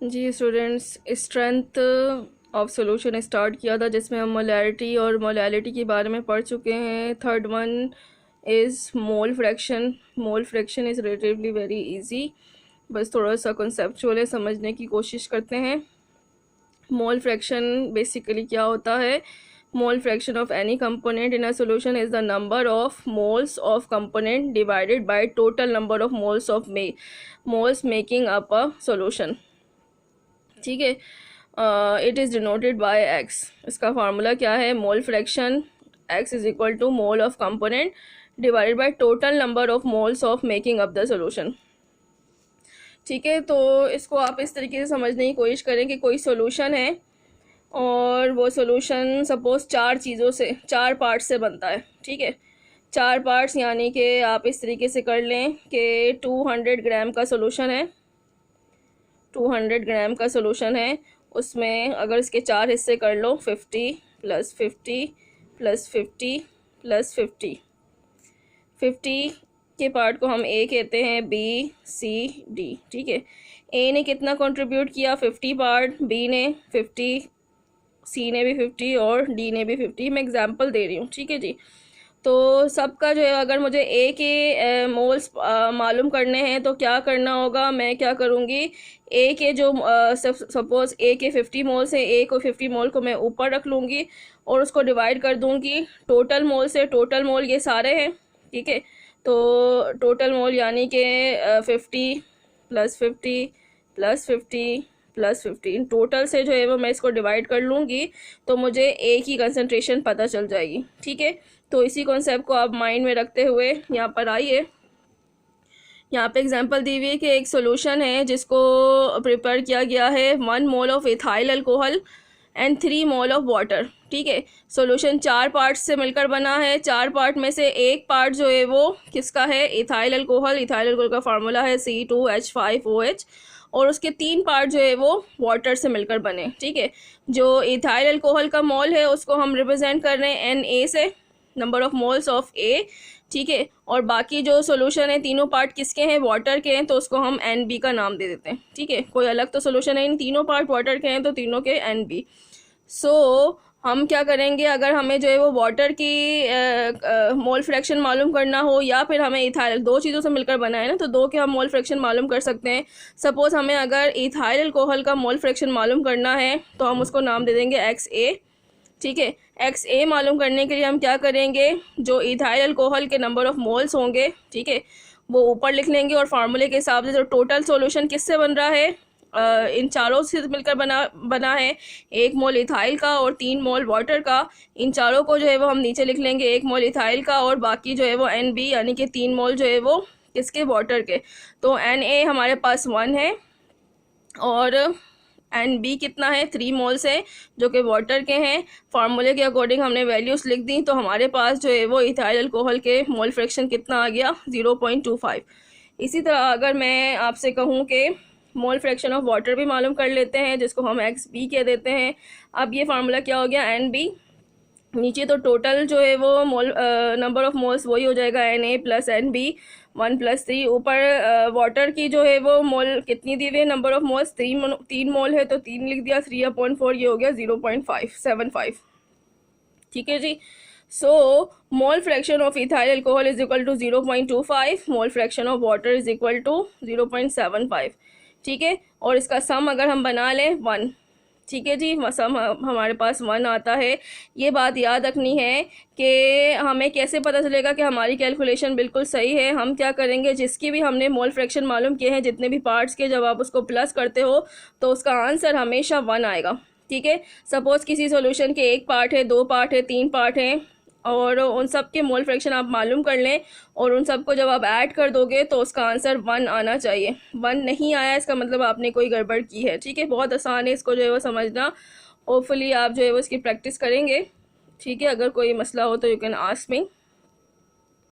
Ji students, strength of solution start किया था जिसमें हम मोलैरिटी और मोलैलिटी के बारे में पढ़ चुके हैं। Third one is mole fraction. Mole fraction is relatively very easy, बस थोड़ा सा कॉन्सेप्चुअल है, समझने की कोशिश करते हैं। मोल फ्रैक्शन बेसिकली क्या होता है? Mole fraction of any component in a solution is the number of moles of component divided by total number of moles of moles making up a solution. ठीक है, it is denoted by x. इसका formula क्या है? Mole fraction x is equal to mole of component divided by total number of moles of making up the solution. ठीक है, तो इसको आप इस तरीके से समझने की कोशिश करें कि कोई सॉल्यूशन है और वो सॉल्यूशन सपोज चार पार्ट से बनता है। ठीक है, चार पार्ट्स, यानी कि आप इस तरीके से कर लें कि 200 ग्राम का सॉल्यूशन है। 200 ग्राम का सॉल्यूशन है, उसमें अगर इसके चार हिस्से कर लो, 50 + 50 + 50 + 50। 50 के पार्ट को हम ए कहते हैं, बी सी डी। ठीक है, ए ने कितना कंट्रीब्यूट किया? 50 पार्ट, बी ने 50, सी ने भी 50 और डी ने भी 50। मैं एग्जांपल दे रही हूँ। ठीक है जी, तो सबका जो है, अगर मुझे ए के मोल्स मालूम करने हैं तो क्या करना होगा? मैं क्या करूँगी, ए के जो सपोज ए के 50 मोल्स हैं, ए को 50 मोल को मैं ऊपर रख लूँगी और उसको डिवाइड कर दूँगी टोटल मोल से। टोटल मोल ये सारे हैं। ठीक है, तो टोटल मोल यानी कि 50 + 50 + 50 + 15 टोटल से जो है वो मैं इसको डिवाइड कर लूँगी तो मुझे ए की कंसनट्रेशन पता चल जाएगी। ठीक है, तो इसी कॉन्सेप्ट को आप माइंड में रखते हुए यहाँ पर आइए। यहाँ पे एग्जांपल दी हुई है कि एक सॉल्यूशन है जिसको प्रिपेयर किया गया है 1 mole of ethyl alcohol and 3 mole of water. ठीक है, सॉल्यूशन 4 पार्ट्स से मिलकर बना है। 4 पार्ट में से एक पार्ट जो है वो किसका है? Ethyl alcohol. इथाइल अल्कोहल का फार्मूला है C2H5OH। और उसके 3 पार्ट जो है वो वाटर से मिलकर बने। ठीक है, जो इथाइल अल्कोहल का मोल है उसको हम रिप्रेजेंट कर रहे हैं Na से, नंबर ऑफ मोल्स ऑफ ए। ठीक है, और बाकी जो सॉल्यूशन है, तीनों पार्ट किसके हैं? वाटर के हैं, तो उसको हम NB का नाम दे देते हैं। ठीक है, कोई अलग तो सॉल्यूशन है, इन तीनों पार्ट वाटर के हैं तो तीनों के NB। सो हम क्या करेंगे, अगर हमें जो है वो वाटर की मोल फ्रैक्शन मालूम करना हो या फिर हमें इथाइल, दो चीज़ों से मिलकर बना है ना, तो दो के हम मोल फ्रैक्शन मालूम कर सकते हैं। सपोज हमें अगर इथाइल अल्कोहल का मोल फ्रैक्शन मालूम करना है तो हम उसको नाम दे देंगे XA। ठीक है, XA मालूम करने के लिए हम क्या करेंगे, जो इथाइल अल्कोहल के नंबर ऑफ मोल्स होंगे, ठीक है, वो ऊपर लिख लेंगे और फार्मूले के हिसाब से जो टोटल सॉल्यूशन किससे बन रहा है, इन चारों से मिलकर बना है। 1 मोल इथाइल का और 3 मोल वाटर का। इन चारों को जो है वो हम नीचे लिख लेंगे, 1 मोल इथाइल का और बाकी जो है वो NB, यानी कि 3 मोल जो है वो किसके? वाटर के। तो Na हमारे पास 1 है और NB कितना है? 3 मोल्स है जो कि वाटर के हैं। फार्मूले के अकॉर्डिंग हमने वैल्यूज़ लिख दी तो हमारे पास जो है वो इथाइल अल्कोहल के मोल फ्रैक्शन कितना आ गया? 0.25। इसी तरह अगर मैं आपसे कहूँ कि मोल फ्रैक्शन ऑफ वाटर भी मालूम कर लेते हैं, जिसको हम XB कह देते हैं। अब ये फार्मूला क्या हो गया? NB। नीचे तो टोटल जो है वो मोल नंबर ऑफ मोल्स वही हो जाएगा, Na + NB 1 + 3। ऊपर वाटर की जो है वो मोल कितनी दी हुई है? नंबर ऑफ मोल्स 3 मोल है तो 3 लिख दिया, 3/4 ये हो गया 0.575। ठीक है जी, so mole fraction of ethyl alcohol is equal to 0.25, mole fraction of water is equal to 0.75। ठीक है, और इसका सम अगर हम बना लें 1। ठीक है जी, सम हमारे पास 1 आता है। ये बात याद रखनी है कि हमें कैसे पता चलेगा कि हमारी कैलकुलेशन बिल्कुल सही है। हम क्या करेंगे, जिसकी भी हमने मोल फ्रैक्शन मालूम किए हैं, जितने भी पार्ट्स के, जब आप उसको प्लस करते हो तो उसका आंसर हमेशा 1 आएगा। ठीक है, सपोज किसी सॉल्यूशन के 1 पार्ट है, 2 पार्ट है, 3 पार्ट हैं और उन सब के मोल फ्रैक्शन आप मालूम कर लें और उन सबको जब आप ऐड कर दोगे तो उसका आंसर 1 आना चाहिए। 1 नहीं आया इसका मतलब आपने कोई गड़बड़ की है। ठीक है, बहुत आसान है इसको जो है वो समझना। होपफुली आप जो है वो इसकी प्रैक्टिस करेंगे। ठीक है, अगर कोई मसला हो तो यू कैन आस्क मी।